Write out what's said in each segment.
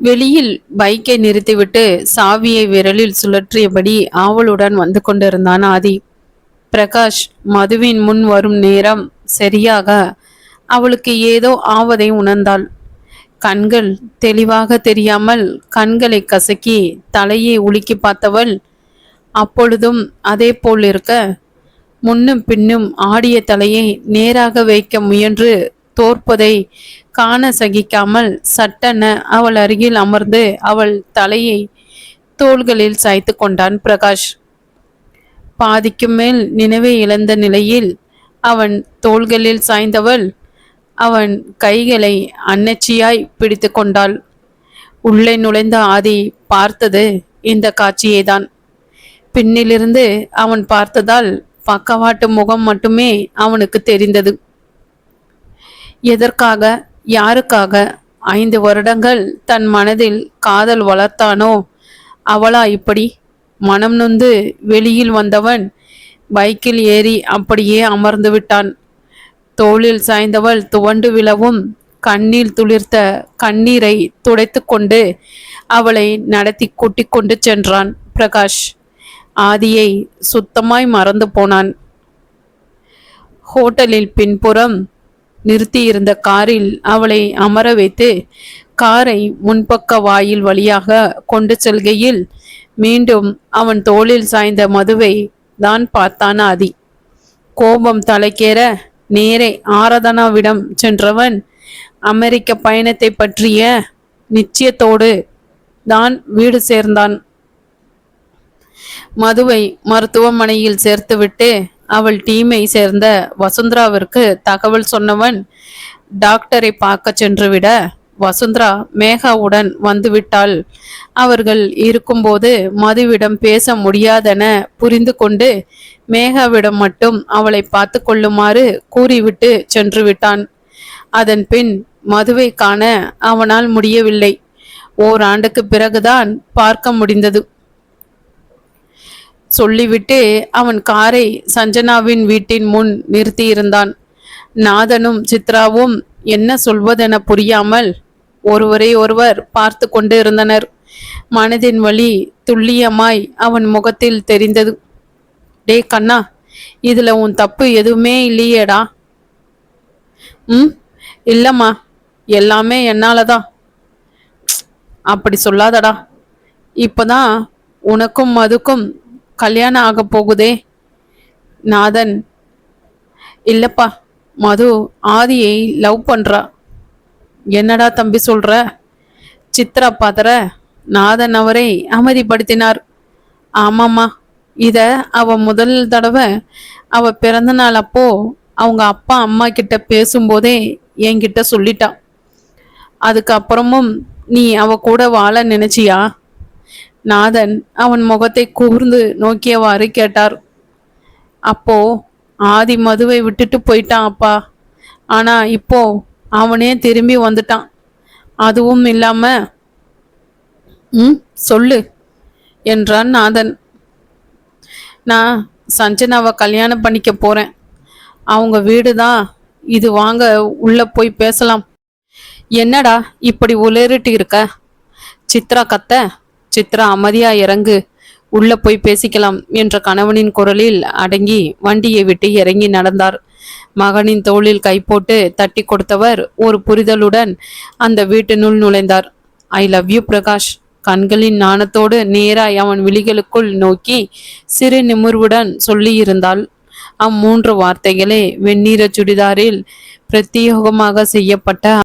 வெளியில் பைக்கை நிறுத்திவிட்டு சாவியை விரலில் சுழற்றியபடி ஆவலுடன் வந்து கொண்டிருந்தான் ஆதி. பிரகாஷ் மதுவின் முன் வரும் நேரம் சரியாக அவளுக்கு ஏதோ ஆவதை உணர்ந்தாள். கண்கள் தெளிவாக தெரியாமல் கண்களை கசக்கி தலையை உலுக்கி பார்த்தவள் அப்பொழுதும் அதே போல் இருக்க, முன்னும் பின்னும் ஆடிய தலையை நேராக வைக்க முயன்று தோற்பதை காண சகிக்காமல் சட்டென அவள் அருகில் அமர்ந்து அவள் தலையை தோள்களில் சாய்த்து கொண்டான் பிரகாஷ். பாதிக்கும் மேல் நினைவை இழந்த நிலையில் அவன் தோள்களில் சாய்ந்தவள் அவன் கைகளை அன்னச்சியாய் பிடித்து கொண்டாள். உள்ளே நுழைந்த ஆதி பார்த்தது இந்த காட்சியேதான். பின்னிலிருந்து அவன் பார்த்ததால் பக்கவாட்டு முகம் மட்டுமே அவனுக்கு தெரிந்தது. எதற்காக, யாருக்காக 5 வருடங்கள் தன் மனதில் காதல் வளர்த்தானோ அவளா இப்படி? மனம் நொந்து வெளியில் வந்தவன் பைக்கில் ஏறி அப்படியே அமர்ந்து விட்டான். தோளில் சாய்ந்தவள் துவண்டு விழவும் கண்ணில் துளிர்த்த கண்ணீரை துடைத்து கொண்டு அவளை நடத்தி கூட்டிக் கொண்டு சென்றான் பிரகாஷ். ஆதியை சுத்தமாய் மறந்து போனான். ஹோட்டலில் பின்புறம் நிறுத்தியிருந்த காரில் அவளை அமர வைத்து காரை முன்பக்க வாயில் வழியாக கொண்டு செல்கையில் மீண்டும் அவன் தோளில் சாய்ந்த மதுவை தான் பார்த்தான் ஆதி. கோபம் தலைக்கேற நேரே ஆராதனாவிடம் சென்றவன் அமெரிக்க பயணத்தை பற்றிய நிச்சயத்தோடு தான் வீடு சேர்ந்தான். மதுவை மருத்துவமனையில் சேர்த்துவிட்டு அவள் டீமை சேர்ந்த வசுந்தராவிற்கு தகவல் சொன்னவன் டாக்டரை பார்க்க சென்றுவிட வசுந்தரா மேகாவுடன் வந்துவிட்டாள். அவர்கள் இருக்கும்போது மதுவிடம் பேச முடியாதென புரிந்து கொண்டு மேகாவிடம் மட்டும் அவளை பார்த்து கொள்ளுமாறு கூறிவிட்டு சென்று விட்டான். அதன் பின் மதுவை காண அவனால் முடியவில்லை. ஓராண்டுக்கு பிறகுதான் பார்க்க முடிந்தது. சொல்லிவிட்டு அவன் காரை சஞ்சனாவின் வீட்டின் முன் நிறுத்தியிருந்தான். நாதனும் சித்ராவும் என்ன சொல்வதென புரியாமல் ஒருவரை ஒருவர் பார்த்து கொண்டு இருந்தனர். மனதின் வலி துல்லியமாய் அவன் முகத்தில் தெரிந்தது. டே கண்ணா, இதுல உன் தப்பு எதுவுமே இல்லையேடா. இல்லம்மா, எல்லாமே என்னாலதான். அப்படி சொல்லாதடா. இப்பதான் உனக்கும் மதுக்கும் கல்யாணம் ஆக போகுதே. நாதன், இல்லப்பா, மது ஆதியை லவ் பண்றா. என்னடா தம்பி சொல்ற? சித்ரா பாத்தர. நாதன் அவரை அமைதிப்படுத்தினார். ஆமாம்மா, இத அவ முதல் தடவை அவ பிறந்த நாள் அப்போ அவங்க அப்பா அம்மா கிட்ட பேசும்போதே என்கிட்ட சொல்லிட்டான். அதுக்கப்புறமும் நீ அவ கூட வாழ நினைச்சியா? நாதன் அவன் முகத்தை கூர்ந்து நோக்கியவாறு கேட்டார். அப்போ ஆதி மதுவை விட்டுட்டு போயிட்டான் அப்பா. ஆனா இப்போ அவனே திரும்பி வந்துட்டான். அதுவும் இல்லாம சொல்லு என்றான் நாதன். நான் சஞ்சனாவை கல்யாணம் பண்ணிக்க போறேன். அவங்க வீடுதான் இது, வாங்க உள்ள போய் பேசலாம். என்னடா இப்படி உளறிட்டு இருக்க? சித்ரா கத்த. சித்ரா அமைதியா இறங்கு, உள்ள போய் பேசிக்கலாம் என்ற கணவனின் குரலில் அடங்கி வண்டியை விட்டு இறங்கி நடந்தார். மகனின் தோளில் கை போட்டு தட்டி கொடுத்தவர் ஒரு புரிதலுடன் அந்த வீட்டினுள் நுழைந்தார். ஐ லவ் யூ பிரகாஷ். கண்களின் நாணத்தோடு நேராய் அவன் விழிகளுக்குள் நோக்கி சிறு நிமிர்வுடன் சொல்லியிருந்தாள். 3 வார்த்தைகளே வெண்ணிற சுடிதாரில் பிரத்யேகமாக செய்யப்பட்ட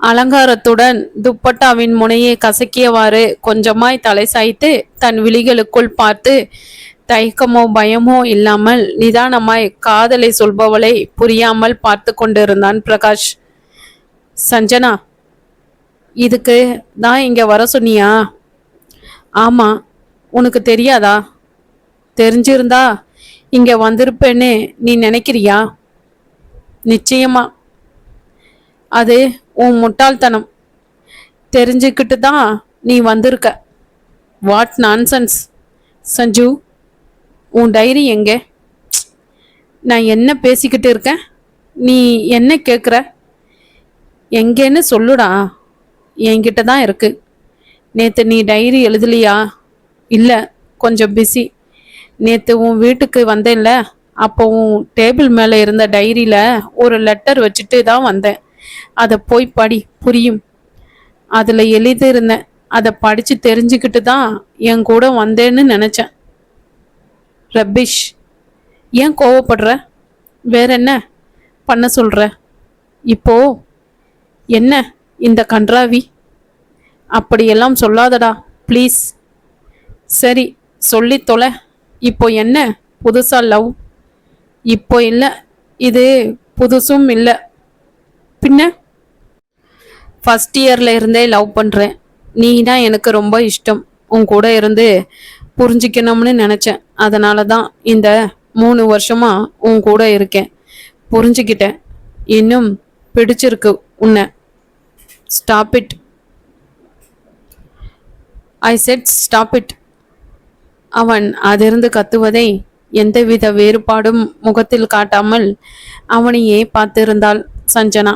அலங்காரத்துடன் துப்பட்டாவின் முனையை கசக்கியவாறு கொஞ்சமாய் தலை சாய்த்து தன் விழிகளுக்குள் பார்த்து தயக்கமோ பயமோ இல்லாமல் நிதானமாய் காதலை சொல்பவளை புரியாமல் பார்த்து கொண்டிருந்தான் பிரகாஷ். சஞ்சனா, இதுக்கு தான் இங்க வர சொன்னியா? ஆமா, உனக்கு தெரியாதா? தெரிஞ்சிருந்தா இங்க வந்திருப்பேன்னு நீ நினைக்கிறியா? நிச்சயமா. அது உன் முட்டாள்தனம். தெரிஞ்சுக்கிட்டு தான் நீ வந்திருக்க. What nonsense. சஞ்சு, உன் டைரி எங்கே? நான் என்ன பேசிக்கிட்டு இருக்கேன், நீ என்ன கேட்குற? எங்கேன்னு சொல்லுடா. என்கிட்ட தான் இருக்கு. நேத்து நீ டைரி எழுதலையா? இல்ல, கொஞ்சம் பிஸி. நேத்து உன் வீட்டுக்கு வந்தேன்ல, அப்போ உன் டேபிள் மேலே இருந்த டைரியில ஒரு லெட்டர் வச்சுட்டு தான் வந்தேன். அதை போய் படி, புரியும். அதில் எழுதியிருந்தேன். அதை படித்து தெரிஞ்சுக்கிட்டு தான் என் கூட வந்தேன்னு நினச்சேன். ரபிஷ், ஏன் கோவப்படுற? வேற என்ன பண்ண சொல்ற? இப்போ என்ன இந்த கன்றாவி? அப்படியெல்லாம் சொல்லாதடா ப்ளீஸ். சரி, சொல்லி தொலை. இப்போ என்ன புதுசா லவ்? இப்போ இல்லை, இது புதுசும் இல்லை. பின்ன ஃபஸ்ட் இயர்ல இருந்தே லவ் பண்ணுறேன். நீ தான் எனக்கு ரொம்ப இஷ்டம். உன் கூட இருந்து புரிஞ்சிக்கணும்னு நினச்சேன். அதனால தான் இந்த 3 வருஷமா உன் கூட இருக்கேன். புரிஞ்சுக்கிட்டேன். இன்னும் பிடிச்சிருக்கு உன்னை. Stop it. I set stop it. அவன் அதிர்ந்து கத்துவதை எந்தவித வேறுபாடும் முகத்தில் காட்டாமல் அவனையே பார்த்திருந்தாள் சஞ்சனா.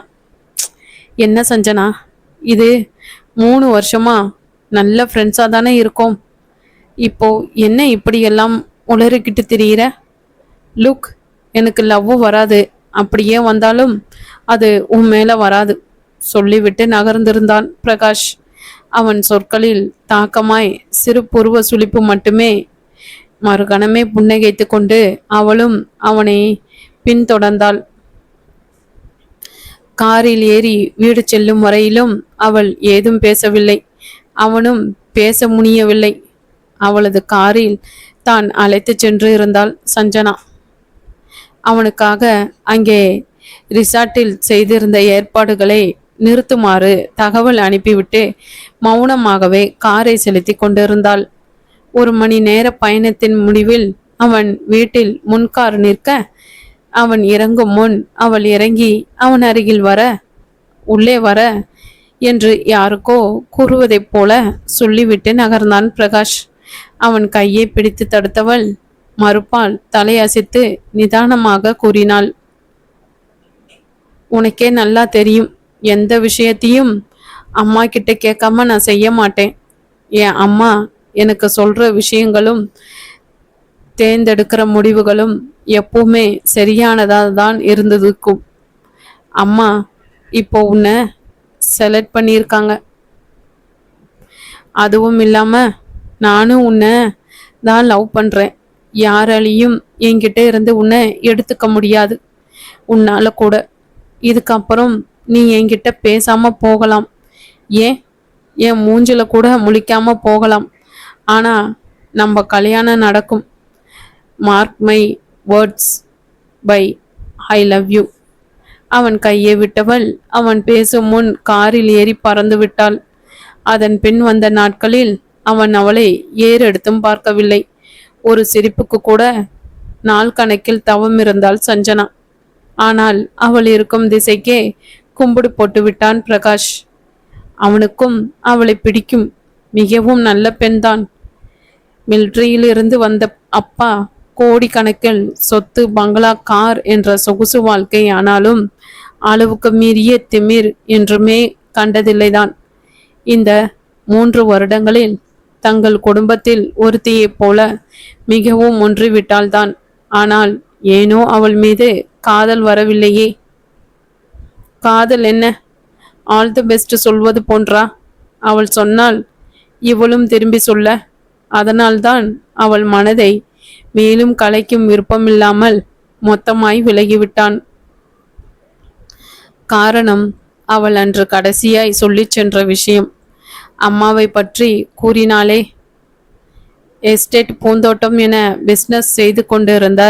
என்ன சஞ்சனா, இது 3 வருஷமா நல்ல ஃப்ரெண்ட்ஸாக தானே இருக்கோம். இப்போ என்ன இப்படியெல்லாம் உளறிக்கிட்டு திரியிற? லுக், எனக்கு லவ் வராது. அப்படியே வந்தாலும் அது உன் மேலே வராது சொல்லிவிட்டு நகர்ந்திருந்தான் பிரகாஷ். அவன் சொற்களில் தாக்கமாய் சிறு புருவ சுளிப்பு மட்டுமே. மறுகணமே புன்னகைத்து கொண்டு அவளும் அவனை பின்தொடர்ந்தாள். காரில் ஏறி வீடு செல்லும் வரையிலும் அவள் ஏதும் பேசவில்லை. அவனும் பேச முடியவில்லை. அவளது காரில் தான் அழைத்து சென்று இருந்தாள் சஞ்சனா. அவனுக்காக அங்கே ரிசார்ட்டில் செய்திருந்த ஏற்பாடுகளை நிறுத்துமாறு தகவல் அனுப்பிவிட்டு மௌனமாகவே காரை செலுத்தி கொண்டிருந்தாள். 1 மணி நேர பயணத்தின் முடிவில் அவன் வீட்டில் முன்கார் நிற்க, அவன் இறங்கும் முன் அவள் இறங்கி அவன் அருகில் வர, உள்ளே வர என்று யாருக்கோ கூறுவதைப் போல சொல்லிவிட்டு நகர்ந்தான் பிரகாஷ். அவன் கையை பிடித்து தடுத்தவள் மறுப்பால் தலையசைத்து நிதானமாக கூறினாள், உனக்கே நல்லா தெரியும், எந்த விஷயத்தையும் அம்மா கிட்ட கேட்காம நான் செய்ய மாட்டேன். என் அம்மா எனக்கு சொல்ற விஷயங்களும் தேர்ந்தெடுக்கிற முடிவுகளும் எப்பவுமே சரியானதாக தான் இருந்ததுக்கும். அம்மா இப்போ உன்னை செலக்ட் பண்ணியிருக்காங்க. அதுவும் இல்லாம நானும் உன்னை தான் லவ் பண்றேன். யாராலையும் என்கிட்ட இருந்து உன்னை எடுத்துக்க முடியாது. உன்னால கூட. இதுக்கப்புறம் நீ என்கிட்ட பேசாம போகலாம், ஏன் என் மூஞ்சில கூட முழிக்காம போகலாம். ஆனா நம்ம கல்யாணம் நடக்கும். Mark my words bye I love you. அவன் கையை விட்டவள் அவன் பேசும் முன் காரில் ஏறி பறந்து விட்டாள். அதன் பின் வந்த நாட்களில் அவன் அவளை ஏறெடுத்தும் பார்க்கவில்லை. ஒரு சிரிப்புக்கு கூட நாள் கணக்கில் தவம் இருந்தாள் சஞ்சனா. ஆனால் அவள் இருக்கும் திசைக்கே கும்பிடு போட்டு விட்டான் பிரகாஷ். அவனுக்கும் அவளை பிடிக்கும். மிகவும் நல்ல பெண்தான். மிலிட்ரியில் இருந்து வந்த அப்பா கோடிக்கணக்கில் சொத்து, பங்களா, கார் என்ற சொகுசு வாழ்க்கை. ஆனாலும் அளவுக்கு மீறிய திமிர் என்றுமே கண்டதில்லைதான். இந்த 3 வருடங்களில் தங்கள் குடும்பத்தில் ஒருத்தியைப் போல மிகவும் ஒன்றிவிட்டால்தான். ஆனால் ஏனோ அவள் மீது காதல் வரவில்லையே. காதல் என்ன, ஆல் தி பெஸ்ட் சொல்வது போன்றா? அவள் சொன்னால் இவளும் திரும்பி சொல்ல. அதனால்தான் அவள் மனதை மேலும் கலைக்கும் விருப்பமில்லாமல் மொத்தமாய் விலகிவிட்டான். காரணம், அவள் அன்று கடைசியாய் சொல்லி சென்ற விஷயம். அம்மாவை பற்றி கூறினாளே. எஸ்டேட், பூந்தோட்டம் என பிஸ்னஸ் செய்து கொண்டிருந்த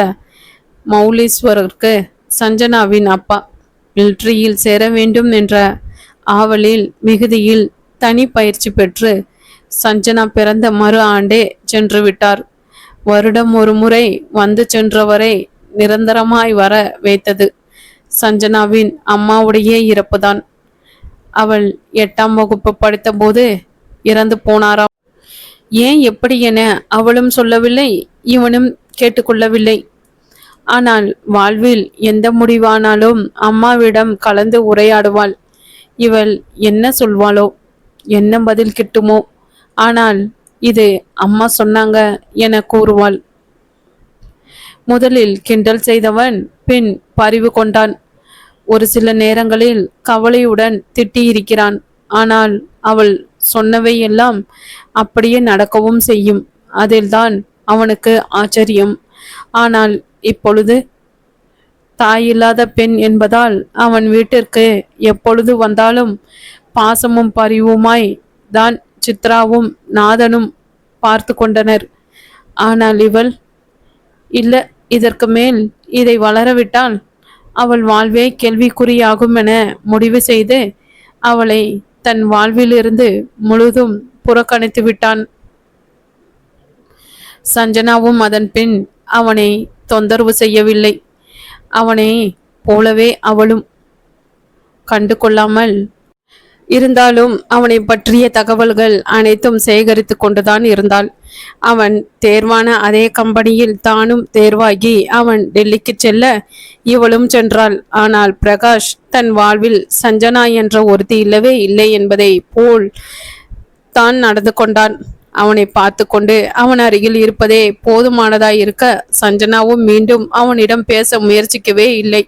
மௌலீஸ்வரருக்கு சஞ்சனாவின் அப்பா மிலிட்ரியில் சேர வேண்டும் என்ற ஆவலில் மிகுதியில் தனி பயிற்சி பெற்று சஞ்சனா பிறந்த மறு ஆண்டே சென்று விட்டார். வருடம் ஒரு முறை வந்து சென்றவரை நிரந்தரமாய் வர வைத்தது சஞ்சனாவின் அம்மாவுடைய இறப்புதான். அவள் 8ஆம் வகுப்பு படித்த போது இறந்து போனாராம். ஏன், எப்படி என அவளும் சொல்லவில்லை, இவனும் கேட்டுக்கொள்ளவில்லை. ஆனால் வாழ்வில் எந்த முடிவானாலும் அம்மாவிடம் கலந்து உரையாடுவாள். இவள் என்ன சொல்வாளோ? என்ன பதில் கிட்டுமோ? ஆனால் இது அம்மா சொன்னாங்க என கூறுவாள். முதலில் கிண்டல் செய்தவன் பின் பரிவு கொண்டான். ஒரு சில நேரங்களில் கவலையுடன் திட்டியிருக்கிறான். ஆனால் அவள் சொன்னவை எல்லாம் அப்படியே நடக்கவும் செய்யும். அதில்தான் அவனுக்கு ஆச்சரியம். ஆனால் இப்பொழுது தாயில்லாத பெண் என்பதால் அவன் வீட்டிற்கு எப்பொழுது வந்தாலும் பாசமும் பரிவுமாய் தான் சித்ராவும் நாதனும் பார்த்து கொண்டனர். ஆனால் இவள் இல்ல, இதற்கு மேல் இதை வளரவிட்டால் அவள் வாழ்வே கேள்விக்குறியாகும் என முடிவு செய்து அவளை தன் வாழ்விலிருந்து முழுதும் புறக்கணித்து விட்டான். சஞ்சனாவும் அதன் பின் அவனை தொந்தரவு செய்யவில்லை. அவனை போலவே அவளும் கண்டு கொள்ளாமல் இருந்தாலும் அவனை பற்றிய தகவல்கள் அனைத்தும் சேகரித்து கொண்டுதான் இருந்தாள். அவன் தேர்வான அதே கம்பெனியில் தானும் தேர்வாகி அவன் டெல்லிக்கு செல்ல இவளும் சென்றாள். ஆனால் பிரகாஷ் தன் வாழ்வில் சஞ்சனா என்ற ஒருத்தி இல்லவே இல்லை என்பதை போல் தான் நடந்து கொண்டான். அவனை பார்த்து கொண்டு அவன் அருகில் இருப்பதே போதுமானதாய் இருக்க சஞ்சனாவும் மீண்டும் அவனிடம் பேச முயற்சிக்கவே இல்லை.